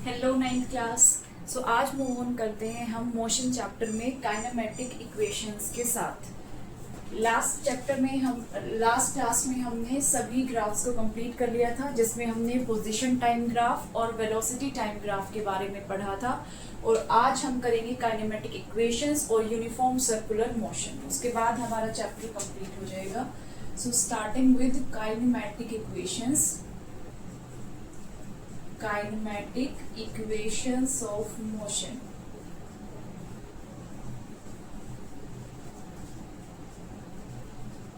Hello ninth class. सो आज move on करते हैं हम मोशन चैप्टर में काइनेमेटिक इक्वेशंस के साथ। लास्ट क्लास में हमने सभी ग्राफ्स को कंप्लीट कर लिया था, जिसमें हमने पोजीशन टाइम ग्राफ और वेलोसिटी टाइम ग्राफ के बारे में पढ़ा था। और आज हम करेंगे काइनेमेटिक इक्वेशंस और यूनिफॉर्म सर्कुलर मोशन। उसके बाद हमारा चैप्टर कंप्लीट हो जाएगा। So starting with kinematic equations, kinematic equations of motion.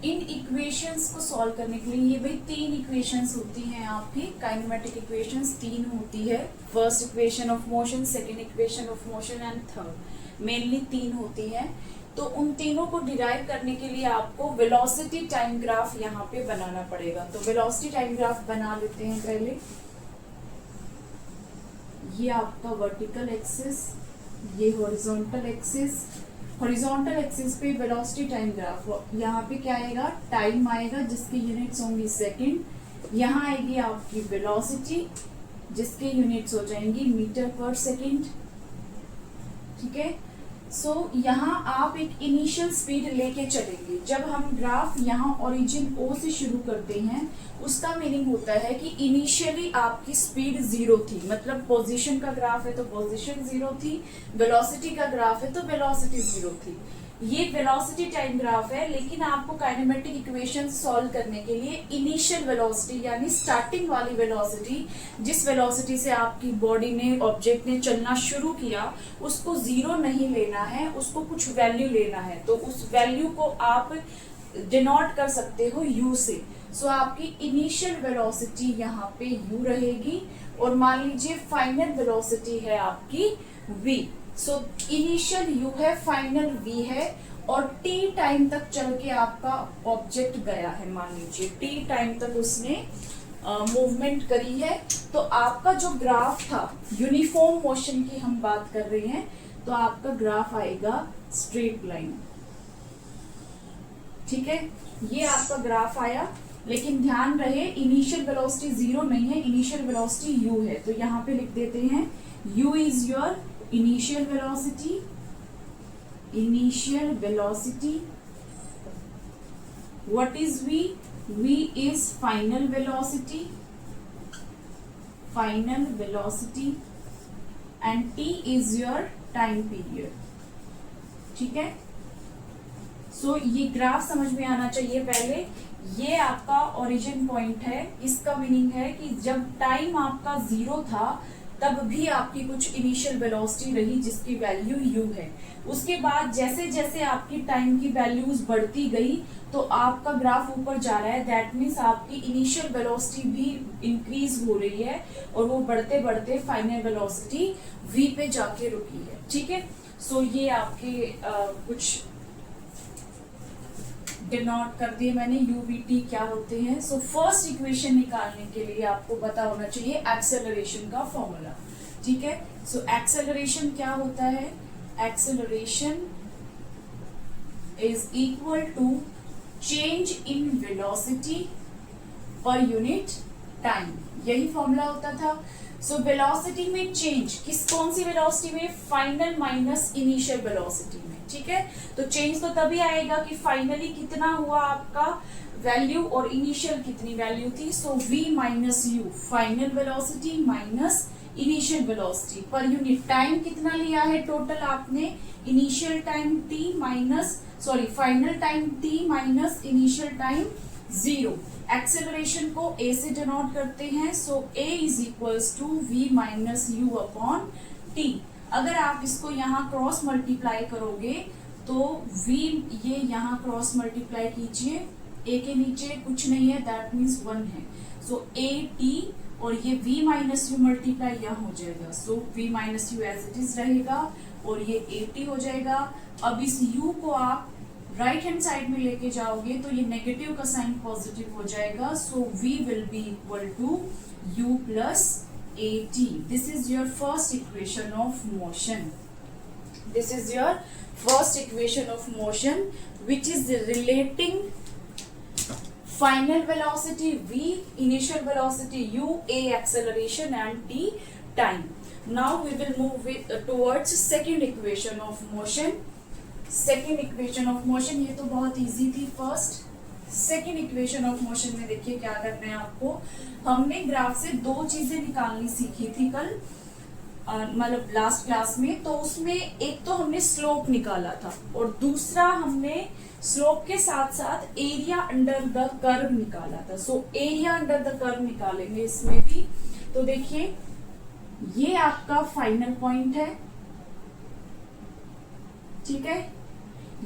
In equations को सॉल्व करने के लिए ये भाई तीन इक्वेशंस होती हैं आपकी। काइनेमेटिक इक्वेशंस तीन होती है, first equation of motion, second equation of motion and third. Mainly तीन होती है। तो उन तीनों को डिराइव करने के लिए आपको वेलोसिटी टाइम ग्राफ यहाँ पे बनाना पड़ेगा। तो वेलोसिटी टाइम ग्राफ बना लेते हैं पहले। ये आपका वर्टिकल एक्सिस, ये हॉरिजॉन्टल एक्सिस। हॉरिजॉन्टल एक्सिस पे वेलोसिटी टाइम ग्राफ, यहाँ पे क्या आएगा, टाइम आएगा जिसके यूनिट्स होंगी सेकंड। यहाँ आएगी आपकी वेलोसिटी जिसके यूनिट्स हो जाएंगी मीटर पर सेकंड। ठीक है। सो यहाँ आप एक इनिशियल स्पीड लेके चलेंगे। जब हम ग्राफ यहाँ ओरिजिन O से शुरू करते हैं, उसका मीनिंग होता है कि इनिशियली आपकी स्पीड 0 थी, मतलब पोजीशन का ग्राफ है तो पोजीशन 0 थी, वेलोसिटी का ग्राफ है तो वेलोसिटी 0 थी। ये वेलोसिटी टाइम ग्राफ है। लेकिन आपको काइनेमेटिक इक्वेशन सॉल्व करने के लिए इनिशियल वेलोसिटी यानी स्टार्टिंग वाली वेलोसिटी, जिस वेलोसिटी से आपकी बॉडी ने, ऑब्जेक्ट ने चलना शुरू किया, उसको 0 नहीं लेना है, उसको कुछ वैल्यू लेना है। तो उस वैल्यू को आप डिनोट कर सकते हो u से। सो आपकी इनिशियल वेलोसिटी यहाँ पे u रहेगी और मान लीजिए फाइनल वेलोसिटी है आपकी v। सो इनिशियल u है, फाइनल v है, और t टाइम तक चल के आपका ऑब्जेक्ट गया है। मान लीजिए t टाइम तक उसने मूवमेंट करी है। तो आपका जो ग्राफ था, यूनिफॉर्म मोशन की हम बात कर रहे हैं, तो आपका ग्राफ आएगा स्ट्रेट लाइन। ठीक है, ये आपका ग्राफ आया। लेकिन ध्यान रहे इनिशियल वेलोसिटी 0 नहीं है, इनिशियल वेलोसिटी u है। तो यहाँ पे लिख देते हैं u is your initial velocity, initial velocity. What is v? v is final velocity, final velocity, and t is your time period. ठीक है। सो ये ग्राफ समझ में आना चाहिए पहले। ये आपका ओरिजिन पॉइंट है। इसका मीनिंग है कि जब टाइम आपका 0 था तब भी आपकी कुछ इनिशियल वेलोसिटी रही जिसकी वैल्यू u है। उसके बाद जैसे जैसे आपकी टाइम की वैल्यूज बढ़ती गई तो आपका ग्राफ ऊपर जा रहा है। दैट मीन्स आपकी इनिशियल वेलोसिटी भी इंक्रीज हो रही है और वो बढ़ते बढ़ते फाइनल वेलोसिटी v पे जाके रुकी है। ठीक है। सो ये आपके कुछ डिनोट कर दिए मैंने UVT क्या होते हैं। सो फर्स्ट इक्वेशन निकालने के लिए आपको पता होना चाहिए एक्सेलरेशन का फॉर्मूला। ठीक है। सो एक्सेलरेशन क्या होता है? Acceleration is equal to change in velocity per unit time. यही फॉर्मूला होता था। सो वेलोसिटी में चेंज कौन सी वेलोसिटी में? फाइनल माइनस इनिशियल वेलोसिटी में। ठीक है। तो चेंज तो तभी आएगा कि फाइनली कितना हुआ आपका वैल्यू और इनिशियल कितनी वैल्यू थी। So v minus u, final velocity minus initial velocity per unit time कितना लिया है टोटल आपने? Initial time t minus final time t minus initial time 0। Acceleration को a से डिनोट करते हैं। So a is equals to v minus u upon t। अगर आप इसको यहाँ क्रॉस मल्टीप्लाई करोगे तो v, ये यहाँ क्रॉस मल्टीप्लाई कीजिए, a के नीचे कुछ नहीं है, दैट मीन्स 1 है। सो a t और ये v माइनस यू मल्टीप्लाई यहाँ हो जाएगा। So v minus U as it is रहेगा और ये a t हो जाएगा। अब इस u को आप राइट हैंड साइड में लेके जाओगे तो ये नेगेटिव का साइन पॉजिटिव हो जाएगा। So v will be equal to u plus at. This is your first equation of motion. This is your first equation of motion which is relating final velocity v, initial velocity u, a acceleration and t time. Now we will move towards second equation of motion. Second equation of motion, ये तो बहुत easy थी। First second equation of motion में देखिए क्या करना है आपको। हमने ग्राफ से दो चीजें निकालनी सीखी थी कल, मतलब लास्ट क्लास में। तो उसमें एक तो हमने स्लोप निकाला था और दूसरा हमने स्लोप के साथ साथ एरिया अंडर द कर्व निकाला था। सो एरिया अंडर द कर्व निकालेंगे इसमें भी। तो देखिए ये आपका फाइनल पॉइंट है, ठीक है,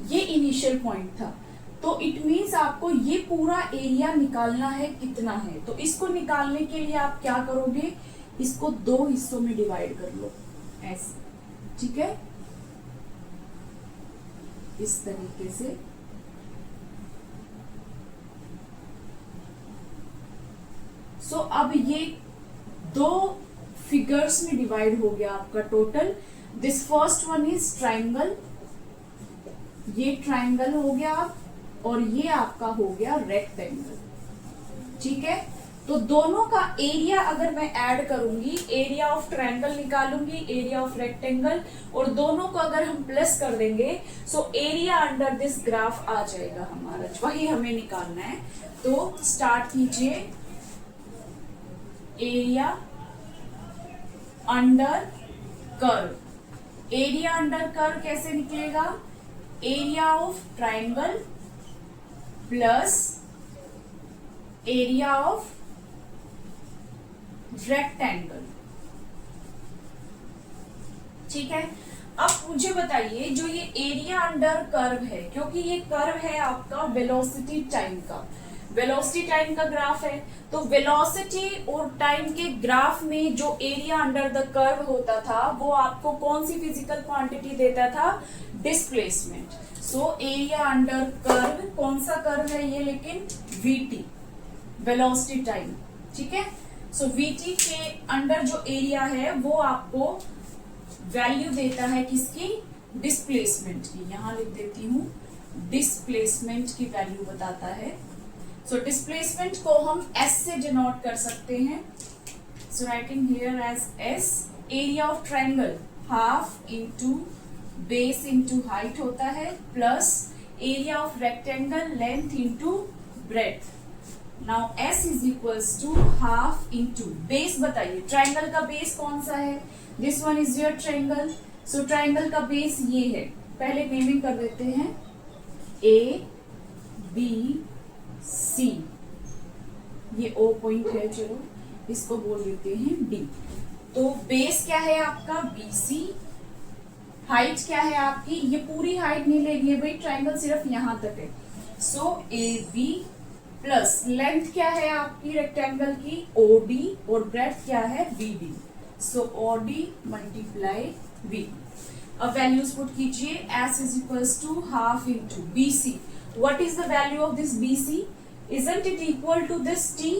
ये इनिशियल पॉइंट था। तो इट मीन्स आपको ये पूरा एरिया निकालना है कितना है। तो इसको निकालने के लिए आप क्या करोगे, इसको दो हिस्सों में डिवाइड कर लो ऐसे, ठीक है, इस तरीके से। सो अब ये दो फिगर्स में डिवाइड हो गया आपका total. This first one is triangle, ये ट्राइंगल हो गया और ये आपका हो गया रेक्टेंगल, ठीक है। तो दोनों का एरिया अगर मैं ऐड करूंगी, एरिया ऑफ ट्रायंगल निकालूंगी, एरिया ऑफ रेक्टेंगल, और दोनों को अगर हम प्लस कर देंगे so area under this graph आ जाएगा हमारा, वही हमें निकालना है। तो स्टार्ट कीजिए, area under curve. Area under curve कैसे निकलेगा, area of triangle plus area of rectangle, ठीक है। अब मुझे बताइए जो ये एरिया अंडर कर्व है, क्योंकि ये कर्व है आपका वेलोसिटी टाइम का, वेलोसिटी टाइम का ग्राफ है। तो वेलोसिटी और टाइम के ग्राफ में जो एरिया अंडर द कर्व होता था वो आपको कौन सी फिजिकल क्वांटिटी देता था, डिस्प्लेसमेंट। सो एरिया अंडर कर्व, कौन सा कर्व है ये, लेकिन वीटी, वेलोसिटी टाइम, ठीक है। सो वीटी के अंडर जो एरिया है वो आपको वैल्यू देता है किसकी, डिस्प्लेसमेंट की। यहां लिख देती हूं, डिस्प्लेसमेंट की वैल्यू बताता है। सो डिस्प्लेसमेंट को हम एस से डिनोट कर सकते हैं। So writing here as S. Area of triangle half into base into height होता है, plus area of rectangle length into breadth. Now S is equals to half into base. बताइए triangle का base कौन सा है, this one is your triangle. So triangle का base ये है, पहले नेमिंग कर देते हैं, ए बी सी, ये ओ पॉइंट है, चलो इसको बोल देते हैं डी। तो बेस क्या है आपका, बी सी। हाइट क्या है आपकी, ये पूरी हाइट नहीं लेनी है भाई, ट्रायंगल सिर्फ यहां तक है। सो ए बी प्लस लेंथ क्या है आपकी रेक्टेंगल की, ओ डी, और ब्रेड्थ क्या है, B D. So O D multiply B. अब वैल्यूज पुट कीजिए, S is equals to half into B C. What is the value of this B C, isn't it equal to this T,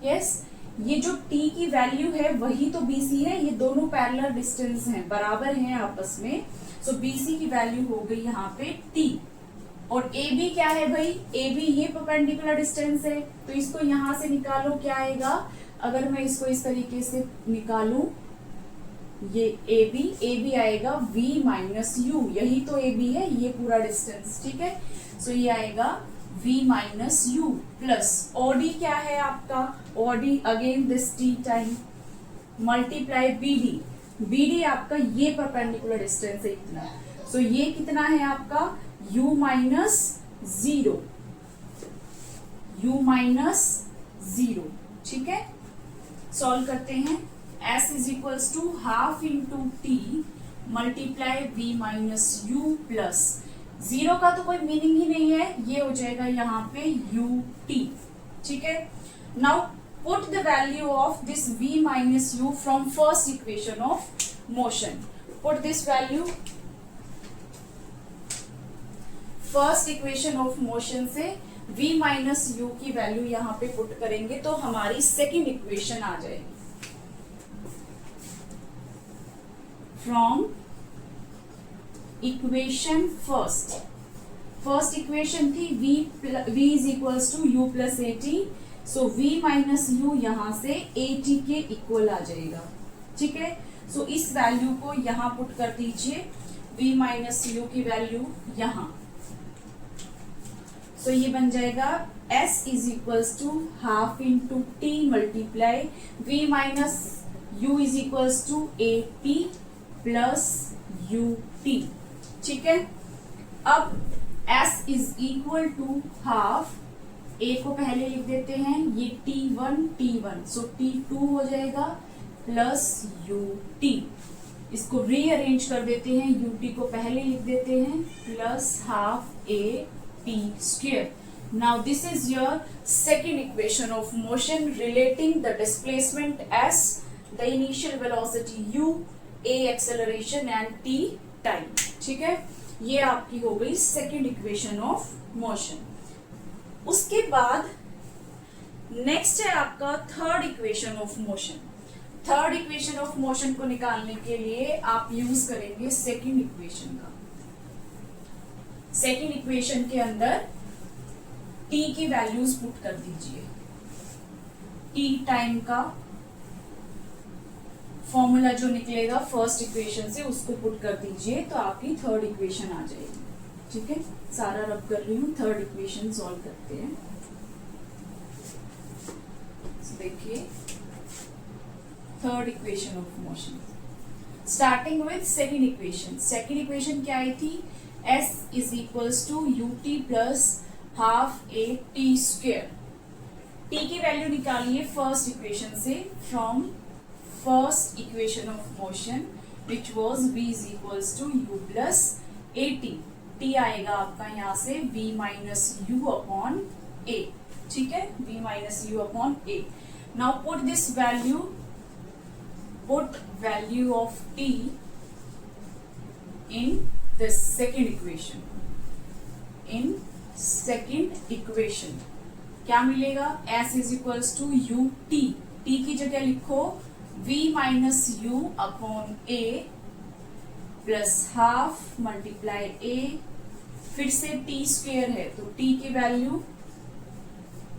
yes. ये जो t की value है वही तो BC है, ये दोनों पैरेलल डिस्टेंस हैं, बराबर हैं आपस में। सो BC की वैल्यू हो गई यहाँ पे t। और AB क्या है भाई, AB ये परपेंडिकुलर डिस्टेंस है, तो इसको यहां से निकालो, क्या आएगा, अगर मैं इसको इस तरीके से निकालूं, ये AB आएगा V माइनस U, यही तो AB है, ये पूरा डिस्टेंस, ठीक है। सो ये आएगा V minus U plus OD क्या है आपका, OD again this T time multiply BD आपका ये परपेंडिकुलर डिस्टेंस है इतना। सो ये कितना है आपका, U माइनस जीरो, ठीक है। सॉल्व करते हैं, S is equals to half into T multiply V minus U plus, zero का तो कोई मीनिंग ही नहीं है, ये हो जाएगा यहाँ पे ut, ठीक है। Now put the value of this v minus you from first equation of motion. Put this value first equation of motion से v माइनस यू की वैल्यू यहाँ पे पुट करेंगे तो हमारी सेकेंड इक्वेशन आ जाएगी। फ्रॉम इक्वेशन फर्स्ट इक्वेशन थी v is equals to u plus A T. So v minus U यहां से ए टी के इक्वल आ जाएगा, ठीक है। सो इस वैल्यू को यहाँ पुट कर दीजिए, v माइनस यू की वैल्यू यहाँ। सो ये बन जाएगा s is equals to half into T multiply v minus u is equals to A T plus U T. ठीक है, अब s is equal to half, a को पहले लिख देते हैं, ये t1 सो t2 हो जाएगा प्लस ut। इसको रीअरेंज कर देते हैं, ut को पहले लिख देते हैं plus half a t square. Now this is your second equation of motion relating the displacement s, the initial velocity u, a acceleration and t time. ठीक है, ये आपकी हो गई सेकेंड इक्वेशन ऑफ मोशन। उसके बाद नेक्स्ट है आपका third equation of motion. Third equation of motion को निकालने के लिए आप यूज करेंगे सेकेंड इक्वेशन का। सेकेंड इक्वेशन के अंदर t की वैल्यूज पुट कर दीजिए, t टाइम का फॉर्मूला जो निकलेगा फर्स्ट इक्वेशन से उसको पुट कर दीजिए, तो आपकी थर्ड इक्वेशन आ जाएगी। ठीक है, सारा रब कर रही हूं, थर्ड इक्वेशन सॉल्व करते हैं। देखिए third equation of motion, starting with second equation. Second equation क्या आई थी, s is equals to ut plus half a t square. t की वैल्यू निकालिए फर्स्ट इक्वेशन से, from first equation of motion which was v is equals to u plus a t आएगा आपका यहाँ से v minus u upon a। ठीक है, v minus u upon a। Now put this value, put value of t in the second equation। in second equation क्या मिलेगा, s is equals to ut, t की जगह लिखो v minus u upon a plus half multiply a, फिर से t square है तो t की वैल्यू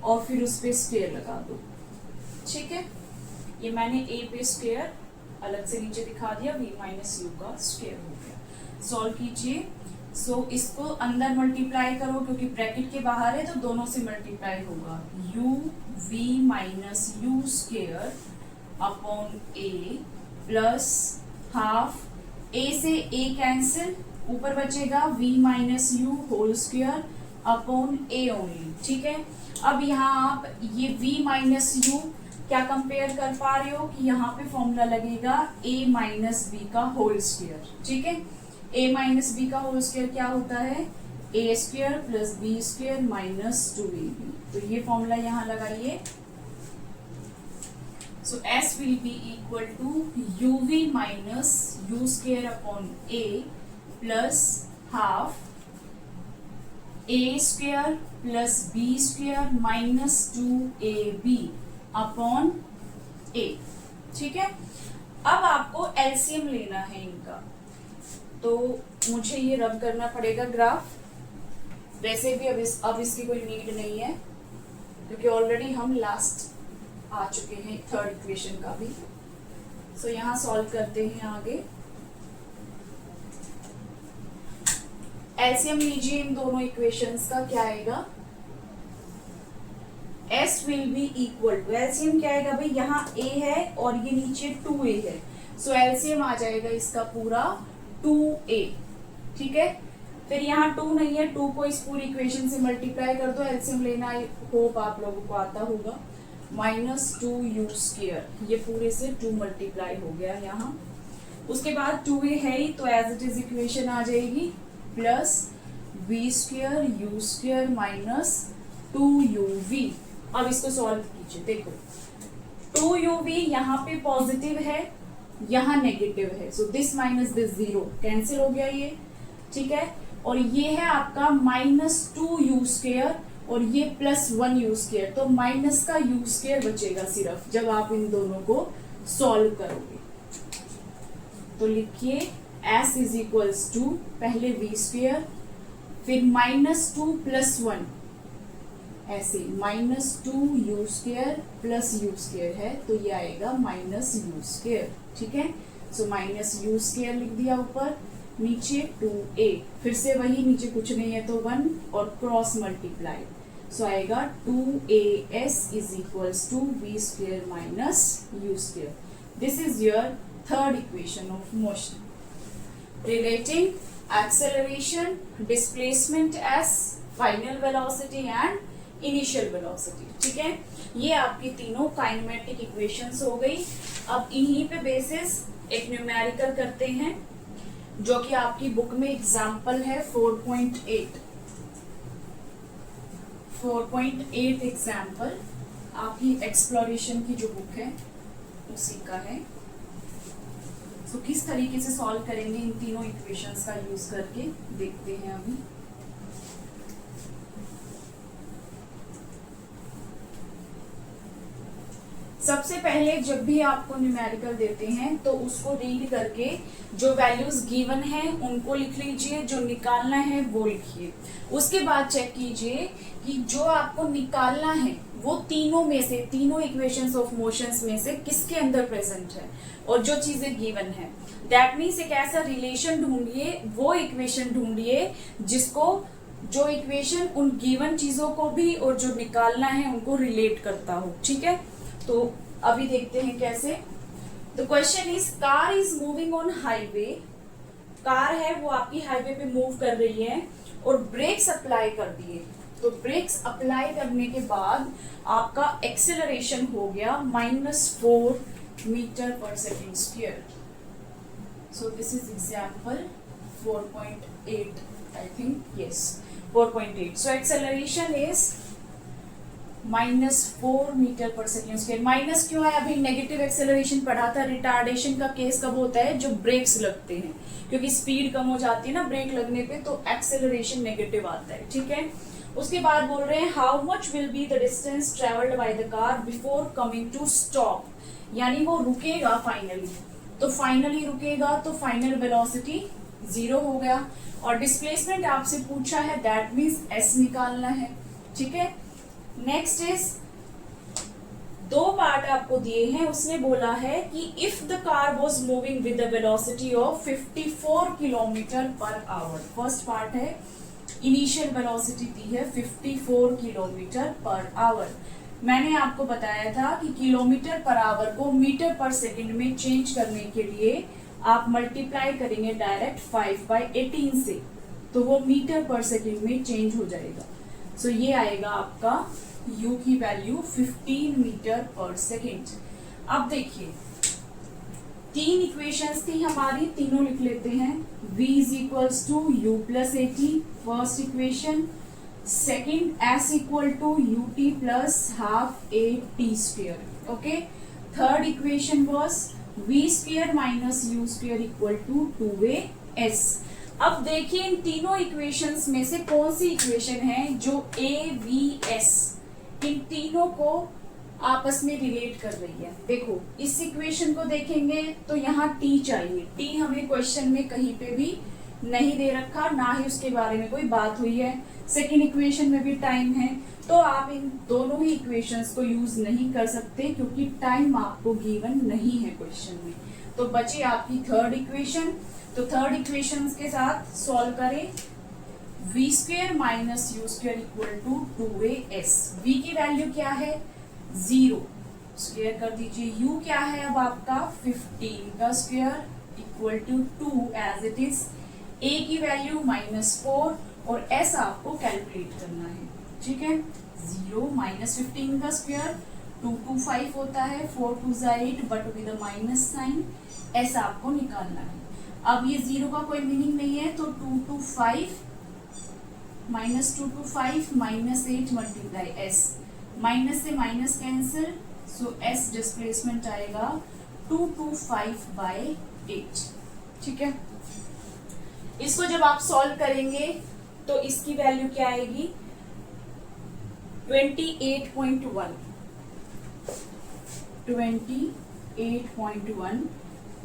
और फिर उस पे स्क्वेयर लगा दो। ठीक है, ये मैंने a पे स्क्वेयर अलग से नीचे दिखा दिया, v माइनस यू का स्क्वेयर हो गया। सॉल्व कीजिए। सो इसको अंदर मल्टीप्लाई करो क्योंकि ब्रैकेट के बाहर है तो दोनों से मल्टीप्लाई होगा, u v minus U square upon a plus half, a से a कैंसिल, ऊपर बचेगा v minus U whole square upon a only. ठीक है, अब यहाँ आप ये v माइनस यू क्या कंपेयर कर पा रहे हो कि यहाँ पे फॉर्मूला लगेगा a माइनस बी का होल स्क्वेयर। ठीक है, a माइनस बी का होल स्क्वायर क्या होता है, a square plus B square minus 2ab। तो ये फॉर्मूला यहाँ लगाइए। So s will be equal to uv minus u square upon a plus half a square plus b square minus 2ab upon a। ठीक है, अब आपको LCM लेना है इनका, तो मुझे ये रब करना पड़ेगा ग्राफ। वैसे भी अब इसकी कोई नीड नहीं है क्योंकि ऑलरेडी हम लास्ट आ चुके हैं थर्ड इक्वेशन का भी। सो यहाँ सॉल्व करते हैं आगे। एलसीएम लीजिए इन दोनों इक्वेशंस का, क्या आएगा, s will be equal to, LCM क्या आएगा भाई, यहाँ a है और ये नीचे 2a है, सो एलसीएम आ जाएगा इसका पूरा 2a। ठीक है, फिर यहाँ 2 नहीं है, 2 को इस पूरी इक्वेशन से मल्टीप्लाई कर दो, एलसीएम लेना होप आप लोगों को आता होगा, माइनस 2u स्क्वायर, ये पूरे से 2 मल्टीप्लाई हो गया यहाँ। उसके बाद 2a है ही तो एज इट इज इक्वेशन आ जाएगी plus v square u square minus 2uv। अब इसको सॉल्व कीजिए, देखो 2uv यहाँ पे पॉजिटिव है, यहाँ नेगेटिव है, so this minus this 0 cancel हो गया ये। ठीक है, और ये है आपका माइनस 2u स्क्वायर और ये प्लस 1u स्क्वायर, तो माइनस का u स्क्वायर बचेगा सिर्फ जब आप इन दोनों को सॉल्व करोगे। तो लिखिए s इज इक्वल्स टू पहले v स्क्वायर फिर माइनस 2 प्लस 1, ऐसे minus 2u square plus u square है तो ये आएगा माइनस u स्क्वायर। ठीक है, सो माइनस यू स्क्वायर लिख दिया ऊपर, नीचे 2a, फिर से वही, नीचे कुछ नहीं है तो 1 और क्रॉस मल्टीप्लाई, सो आएगा 2as is equals to v square minus u square. This is your third equation of motion relating acceleration, displacement as final velocity and initial velocity. ठीक है, ये आपकी तीनों काइनेमेटिक इक्वेशंस हो गई. अब इन्हीं पे बेसिस एक न्यूमेरिकल करते हैं जो कि आपकी बुक में एग्जाम्पल है 4.8. 4.8 एग्जाम्पल आपकी एक्सप्लोरेशन की जो बुक है उसी का है. तो किस तरीके से सॉल्व करेंगे इन तीनों इक्वेशंस का यूज करके देखते हैं अभी. सबसे पहले जब भी आपको न्यूमेरिकल देते हैं तो उसको रीड करके जो वैल्यूज गिवन है उनको लिख लीजिए, जो निकालना है वो लिखिए. उसके बाद चेक कीजिए कि जो आपको निकालना है वो तीनों में से, तीनों इक्वेशंस ऑफ मोशंस में से किसके अंदर प्रेजेंट है और जो चीजें गिवन है. दैट मीन्स एक ऐसा रिलेशन ढूंढिए, वो इक्वेशन ढूंढिए जिसको, जो इक्वेशन उन गिवन चीजों को भी और जो निकालना है उनको रिलेट करता हो. ठीक है, तो अभी देखते हैं कैसे. The question is car is moving on highway. Car है वो आपकी हाईवे पे मूव कर रही है और ब्रेक्स अप्लाई कर दिए. तो ब्रेक्स अप्लाई करने के बाद आपका एक्सेलरेशन हो गया -4 metre per second square. So this is example 4.8 I think, yes 4.8. So acceleration is -4 metre per second square. Minus क्यों है? अभी नेगेटिव एक्सेलरेशन पढ़ा था. रिटार्डेशन का केस कब होता है? जो ब्रेक्स लगते हैं, क्योंकि स्पीड कम हो जाती है ना ब्रेक लगने पे, तो एक्सेलरेशन नेगेटिव आता है. ठीक है, उसके बाद बोल रहे हैं how much will be the distance travelled by the car before coming to stop. यानी वो रुकेगा फाइनली, तो फाइनली रुकेगा तो फाइनल वेलोसिटी 0 हो गया. और डिस्प्लेसमेंट आपसे पूछा है, दैट मीन्स s निकालना है. ठीक है, नेक्स्ट इज, दो पार्ट आपको दिए हैं. उसने बोला है कि if the car was moving with the velocity of 54 kilometre per our. First part है, इनिशियल वेलोसिटी दी है 54 किलोमीटर पर आवर. मैंने आपको बताया था कि किलोमीटर पर आवर को मीटर पर सेकंड में चेंज करने के लिए आप मल्टीप्लाई करेंगे डायरेक्ट 5/18 से, तो वो मीटर पर सेकंड में चेंज हो जाएगा. सो ये आएगा आपका u की वैल्यू 15 मीटर पर सेकेंड. अब देखिए, तीन इक्वेशंस थी हमारी, तीनों लिख लेते हैं. v is equals to u plus A T, first equation. Second, s equal to U T plus half A T square. Okay, third equation was v square minus u square equal to 2as. अब देखिए इन तीनों equations में से कौन सी equation है जो a v s इन तीनों को आपस में रिलेट कर रही है. देखो इस इक्वेशन को देखेंगे तो यहाँ t चाहिए. t हमें क्वेश्चन में कहीं पे भी नहीं दे रखा, ना ही उसके बारे में कोई बात हुई है. सेकेंड इक्वेशन में भी टाइम है, तो आप इन दोनों ही इक्वेशंस को यूज नहीं कर सकते क्योंकि टाइम आपको गिवन नहीं है क्वेश्चन में. तो बची आपकी थर्ड इक्वेशन. तो थर्ड इक्वेशन के साथ सॉल्व करें. v square minus U square equal to 2as. v की वैल्यू क्या है? 0. स्क्वेयर कर दीजिए. u क्या है अब आपका? 15 का square equal to 2 as it is. a की वैल्यू -4 और s आपको कैलकुलेट करना है. ठीक है, 0 माइनस 15 का स्क्वेयर 225 होता है, 4 2 8 but with a minus sign. s आपको निकालना है. अब ये 0 का कोई मीनिंग नहीं है, तो 225 -225 -8 मल्टीप्लाई s. माइनस से माइनस कैंसिल, सो s डिस्प्लेसमेंट आएगा 225/8. ठीक है, इसको जब आप सॉल्व करेंगे तो इसकी वैल्यू क्या आएगी? 28.1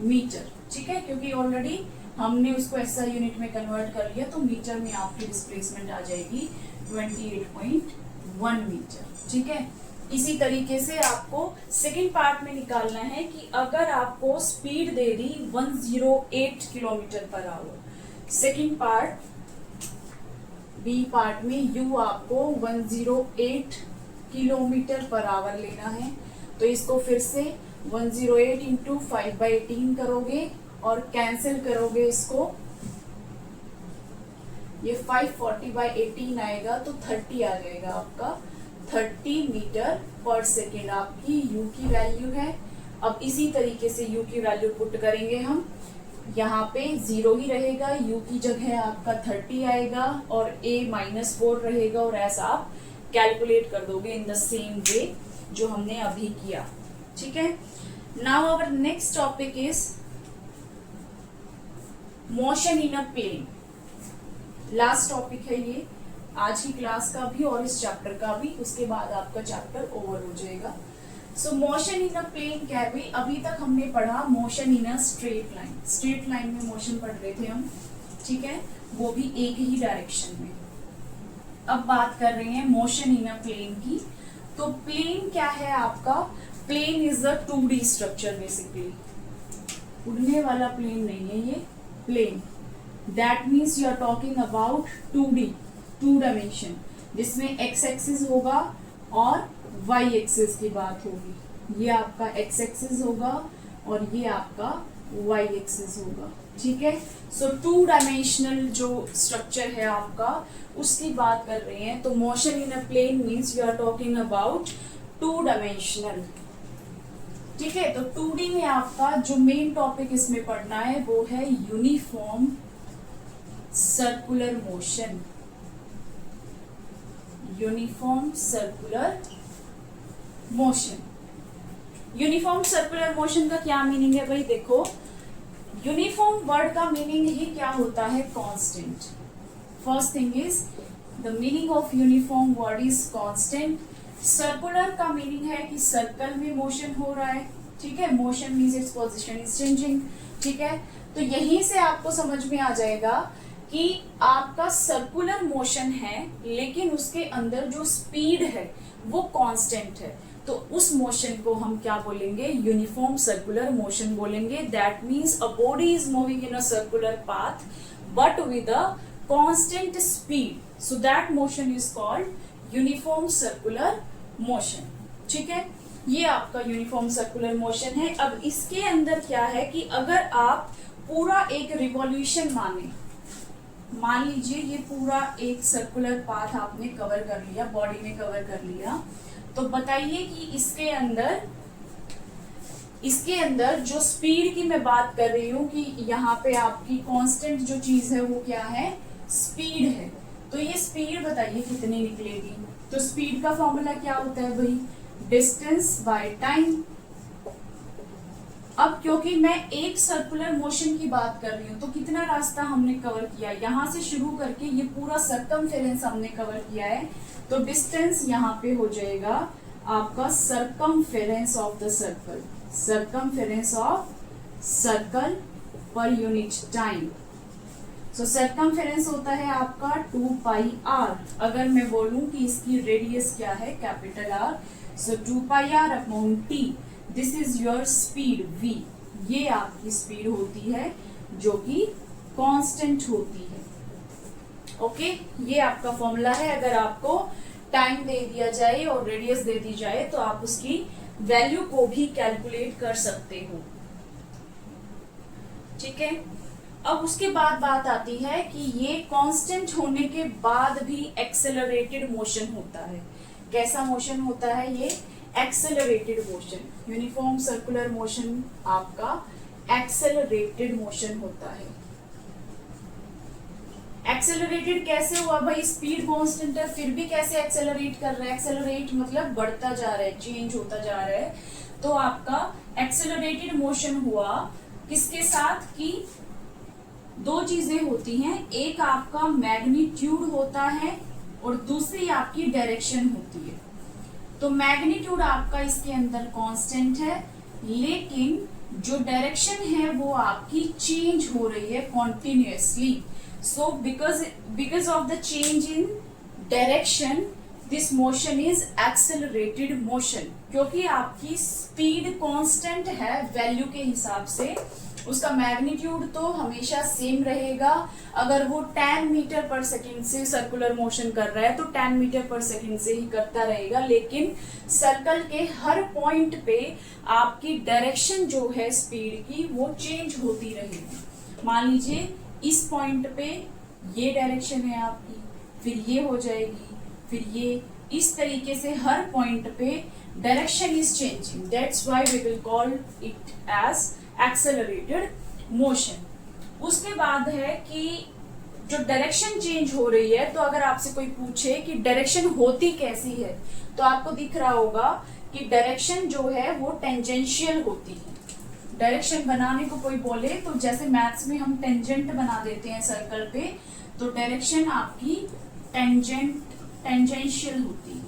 मीटर. ठीक है, क्योंकि ऑलरेडी हमने उसको ऐसा यूनिट में कन्वर्ट कर लिया, तो मीटर में आपकी डिस्प्लेसमेंट आ जाएगी 28.1 मीटर. ठीक है, इसी तरीके से आपको सेकंड पार्ट में निकालना है कि अगर आपको स्पीड दे दी 108 kilometre per hour, second part B part में यू आपको 108 किलोमीटर पर आवर लेना है। तो इसको फिर से 108 इंटू 5/18 करोगे और कैंसिल करोगे इसको, ये 540/18 आएगा तो 30 आ जाएगा आपका, 30 मीटर पर सेकेंड आपकी u की वैल्यू है। अब इसी तरीके से u की वैल्यू पुट करेंगे हम, यहाँ पे 0 ही रहेगा, u की जगह आपका 30 आएगा और a -4 रहेगा और ऐसा आप कैलकुलेट कर दोगे इन द सेम वे जो हमने अभी किया। ठीक है, now our next topic is motion in a plane. Last topic है ये आज की क्लास का भी और इस चैप्टर का भी, उसके बाद आपका चैप्टर ओवर हो जाएगा। सो मोशन इन अ प्लेन क्या है भाई, अभी तक हमने पढ़ा motion in a straight line, straight line में मोशन पढ़ रहे थे हम, ठीक है, वो भी एक ही डायरेक्शन में। अब बात कर रहे हैं मोशन इन अ प्लेन की। तो प्लेन क्या है आपका, plane is a 2D structure basically, उड़ने वाला प्लेन नहीं है ये, plane that means you are talking about 2D, 2 dimension, जिसमें x एक्सिस होगा और y एक्सिस की बात होगी। ये आपका x एक्सिस होगा और ये आपका y एक्सिस होगा। ठीक है, सो 2 डायमेंशनल जो स्ट्रक्चर है आपका उसकी बात कर रहे हैं। तो motion in a plane means you are talking about 2 dimensional. ठीक है, तो 2D में आपका जो मेन टॉपिक इसमें पढ़ना है वो है uniform circular motion, uniform circular motion. Uniform circular motion का क्या मीनिंग है भाई, देखो यूनिफॉर्म वर्ड का मीनिंग ही क्या होता है, constant. First thing is the meaning of uniform word is constant. Circular का मीनिंग है कि सर्कल में मोशन हो रहा है। ठीक है, motion means its position is changing. ठीक है, तो यहीं से आपको समझ में आ जाएगा कि आपका सर्कुलर मोशन है लेकिन उसके अंदर जो स्पीड है वो कांस्टेंट है, तो उस मोशन को हम क्या बोलेंगे, यूनिफॉर्म सर्कुलर मोशन बोलेंगे। That means a body is moving in a circular path but with a constant speed, so that motion is called uniform circular motion. ठीक है, ये आपका यूनिफॉर्म सर्कुलर मोशन है। अब इसके अंदर क्या है कि अगर आप पूरा एक रिवॉल्यूशन मान लीजिए ये पूरा एक सर्कुलर पाथ आपने कवर कर लिया, बॉडी में कवर कर लिया, तो बताइए कि इसके अंदर जो स्पीड की मैं बात कर रही हूँ कि यहाँ पे आपकी कांस्टेंट जो चीज है वो क्या है, स्पीड है। तो ये स्पीड बताइए कितनी निकलेगी। तो स्पीड का फॉर्मूला क्या होता है भाई, डिस्टेंस बाय टाइम। अब क्योंकि मैं एक सर्कुलर मोशन की बात कर रही हूँ तो कितना रास्ता हमने कवर किया, यहाँ से शुरू करके ये पूरा सर्कमफेरेंस हमने कवर किया है, तो डिस्टेंस यहाँ पे हो जाएगा आपका circumference of the circle, circumference of circle पर यूनिट टाइम। सो सर्कमफेरेंस होता है आपका 2πr। अगर मैं बोलूं कि इसकी रेडियस क्या है, capital R, so 2πr upon t, this is your speed v। ये आपकी स्पीड होती है जो कि कांस्टेंट होती है। ओके, ये आपका फॉर्मूला है। अगर आपको टाइम दे दिया जाए और रेडियस दे दी जाए तो आप उसकी वैल्यू को भी कैलकुलेट कर सकते हो। ठीक है, अब उसके बाद बात आती है कि ये कांस्टेंट होने के बाद भी एक्सेलरेटेड मोशन होता है। कैसा मोशन होता है ये, accelerated motion. Uniform circular motion आपका एक्सेलरेटेड मोशन होता है। एक्सेलरेटेड कैसे हुआ भाई, स्पीड कांस्टेंट है फिर भी कैसे एक्सेलरेट कर रहा है, एक्सेलरेट मतलब बढ़ता जा रहा है, चेंज होता जा रहा है। तो आपका एक्सेलरेटेड मोशन हुआ किसके साथ, कि दो चीजें होती हैं, एक आपका मैग्नीट्यूड होता है और दूसरी आपकी डायरेक्शन होती है। तो मैग्नीट्यूड आपका इसके अंदर कांस्टेंट है लेकिन जो डायरेक्शन है वो आपकी चेंज हो रही है continuously. So because of the change in direction this motion is accelerated motion, क्योंकि आपकी स्पीड कांस्टेंट है वैल्यू के हिसाब से, उसका मैग्नीट्यूड तो हमेशा सेम रहेगा। अगर वो 10 मीटर पर सेकंड से सर्कुलर मोशन कर रहा है तो 10 मीटर पर सेकंड से ही करता रहेगा, लेकिन सर्कल के हर पॉइंट पे आपकी डायरेक्शन जो है स्पीड की वो चेंज होती रहेगी। मान लीजिए इस पॉइंट पे ये डायरेक्शन है आपकी, फिर ये हो जाएगी, फिर ये, इस तरीके से हर पॉइंट पे direction is changing, that's why we will call it as accelerated motion. उसके बाद है कि जो डायरेक्शन चेंज हो रही है, तो अगर आपसे कोई पूछे कि डायरेक्शन होती कैसी है, तो आपको दिख रहा होगा कि डायरेक्शन जो है वो टेंजेंशियल होती है। डायरेक्शन बनाने को कोई बोले तो जैसे मैथ्स में हम टेंजेंट बना देते हैं सर्कल पे, तो डायरेक्शन आपकी टेंजेंशियल होती है।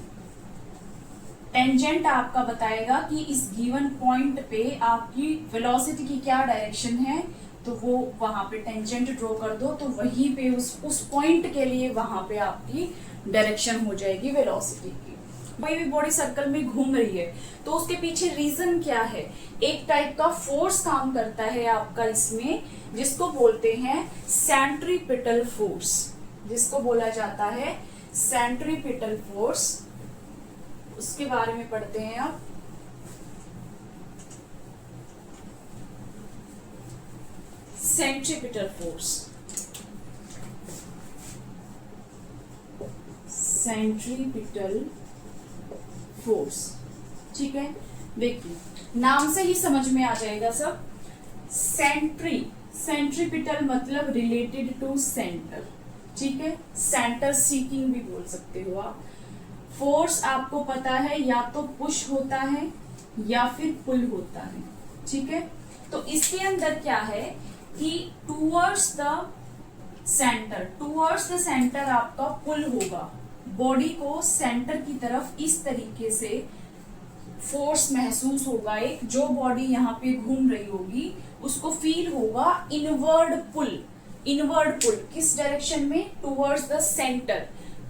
टेंजेंट आपका बताएगा कि इस गिवन पॉइंट पे आपकी वेलोसिटी की क्या डायरेक्शन है, तो वो वहां पे टेंजेंट ड्रॉ कर दो, तो वहीं पे उस पॉइंट के लिए वहां पे आपकी डायरेक्शन हो जाएगी वेलोसिटी की। कोई भी बॉडी सर्कल में घूम रही है तो उसके पीछे रीजन क्या है, एक टाइप का फोर्स काम करता है आपका इसमें, जिसको बोलते हैं सेंट्रीपिटल फोर्स, जिसको बोला जाता है सेंट्रीपिटल फोर्स। उसके बारे में पढ़ते हैं आप। सेंट्रीपिटल फोर्स, सेंट्रीपिटल फोर्स, ठीक है। देखिए नाम से ही समझ में आ जाएगा सब। सेंट्रीपिटल मतलब रिलेटेड टू सेंटर, ठीक है। सेंटर सीकिंग भी बोल सकते हो आप। फोर्स आपको पता है या तो पुश होता है या फिर पुल होता है, ठीक है। तो इसके अंदर क्या है कि टूवर्ड्स द सेंटर आपका पुल होगा, बॉडी को सेंटर की तरफ इस तरीके से फोर्स महसूस होगा। एक जो बॉडी यहाँ पे घूम रही होगी उसको फील होगा इनवर्ड पुल। किस डायरेक्शन में, टूवर्ड्स द सेंटर।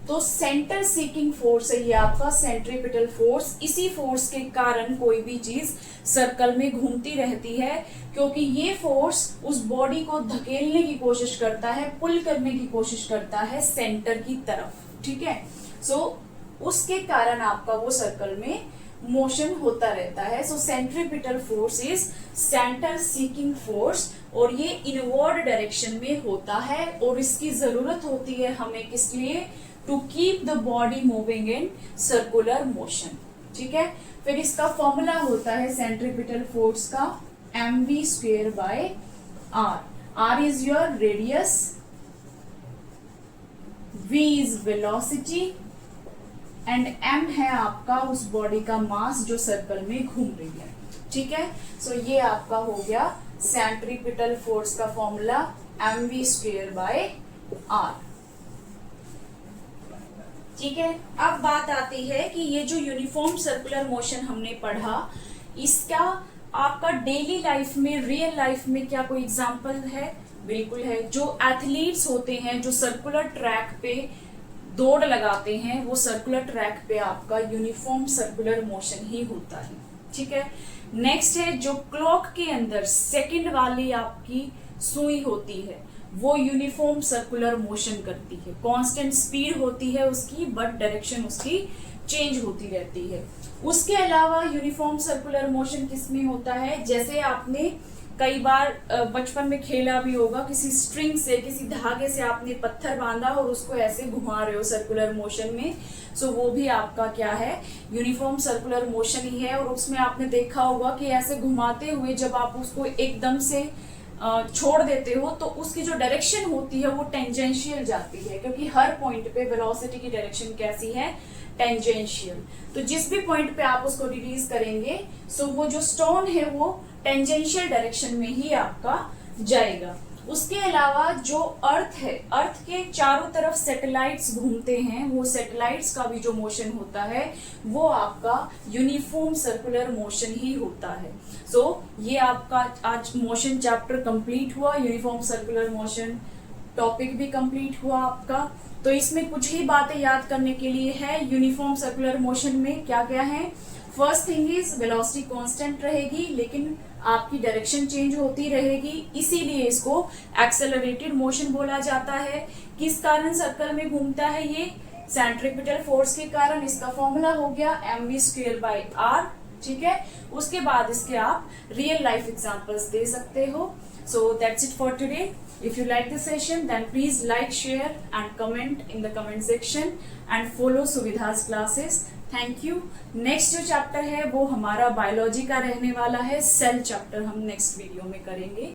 तो सेंटर सीकिंग फोर्स है ये आपका सेंट्रीपिटल फोर्स। इसी फोर्स के कारण कोई भी चीज सर्कल में घूमती रहती है, क्योंकि ये फोर्स उस बॉडी को धकेलने की कोशिश करता है, पुल करने की कोशिश करता है सेंटर की तरफ, ठीक है। सो उसके कारण आपका वो सर्कल में मोशन होता रहता है। So centripetal force is centre seeking force, और ये इनवर्ड डायरेक्शन में होता है, और इसकी जरूरत होती है हमें किस लिए, to keep the body moving in circular motion, ठीक है। फिर इसका फॉर्मूला होता है सेंट्रीपिटल फोर्स का mv²/r। r is your radius, v is velocity, and m है आपका उस बॉडी का मास जो सर्कल में घूम रही है, ठीक है। सो ये आपका हो गया सेंट्रीपिटल फोर्स का फॉर्मूला mv²/r, ठीक है। अब बात आती है कि ये जो यूनिफॉर्म सर्कुलर मोशन हमने पढ़ा, इसका आपका डेली लाइफ में, रियल लाइफ में क्या कोई एग्जांपल है? बिल्कुल है। जो एथलीट्स होते हैं जो सर्कुलर ट्रैक पे दौड़ लगाते हैं, वो सर्कुलर ट्रैक पे आपका यूनिफॉर्म सर्कुलर मोशन ही होता है, ठीक है। नेक्स्ट है जो क्लॉक के अंदर सेकंड वाली आपकी सुई होती है, वो यूनिफॉर्म सर्कुलर मोशन करती है। कांस्टेंट स्पीड होती है उसकी, बट डायरेक्शन उसकी चेंज होती रहती है। उसके अलावा यूनिफॉर्म सर्कुलर मोशन किसमें होता है, जैसे आपने कई बार बचपन में खेला भी होगा, किसी स्ट्रिंग से, किसी धागे से आपने पत्थर बांधा और उसको ऐसे घुमा रहे हो सर्कुलर मोशन में, सो वो भी आपका क्या है, यूनिफॉर्म सर्कुलर मोशन ही है। और उसमें आपने देखा होगा कि ऐसे घुमाते हुए जब आप उसको एकदम से छोड़ देते हो तो उसकी जो डायरेक्शन होती है वो टेंजेंशियल जाती है, क्योंकि हर पॉइंट पे वेलोसिटी की डायरेक्शन कैसी है, टेंजेंशियल। तो जिस भी पॉइंट पे आप उसको रिलीज करेंगे, सो वो जो स्टोन है वो टेंजेंशियल डायरेक्शन में ही आपका जाएगा। उसके अलावा जो अर्थ है, अर्थ के चारों तरफ सैटेलाइट्स घूमते हैं, वो सैटेलाइट्स का भी जो मोशन होता है वो आपका यूनिफॉर्म सर्कुलर मोशन ही होता है। सो ये आपका आज मोशन चैप्टर कंप्लीट हुआ, यूनिफॉर्म सर्कुलर मोशन टॉपिक भी कंप्लीट हुआ आपका। तो इसमें कुछ ही बातें याद करने के लिए है। यूनिफॉर्म सर्कुलर मोशन में क्या क्या है? First thing is velocity constant रहेगी, लेकिन आपकी डायरेक्शन चेंज होती रहेगी, इसीलिए इसको एक्सेलरेटेड मोशन बोला जाता है। किस कारण सर्कल में घूमता है ये? सेंट्रीपिटल फोर्स के कारण। इसका फॉर्मूला हो गया mv²/r। ठीक है, उसके बाद इसके आप रियल लाइफ एग्जांपल्स दे सकते हो। So that's it for today. If you like this session, then please like, share and comment in the comment section and follow सुविधास classes. Thank you. Next जो चैप्टर है वो हमारा बायोलॉजी का रहने वाला है। सेल चैप्टर हम नेक्स्ट वीडियो में करेंगे।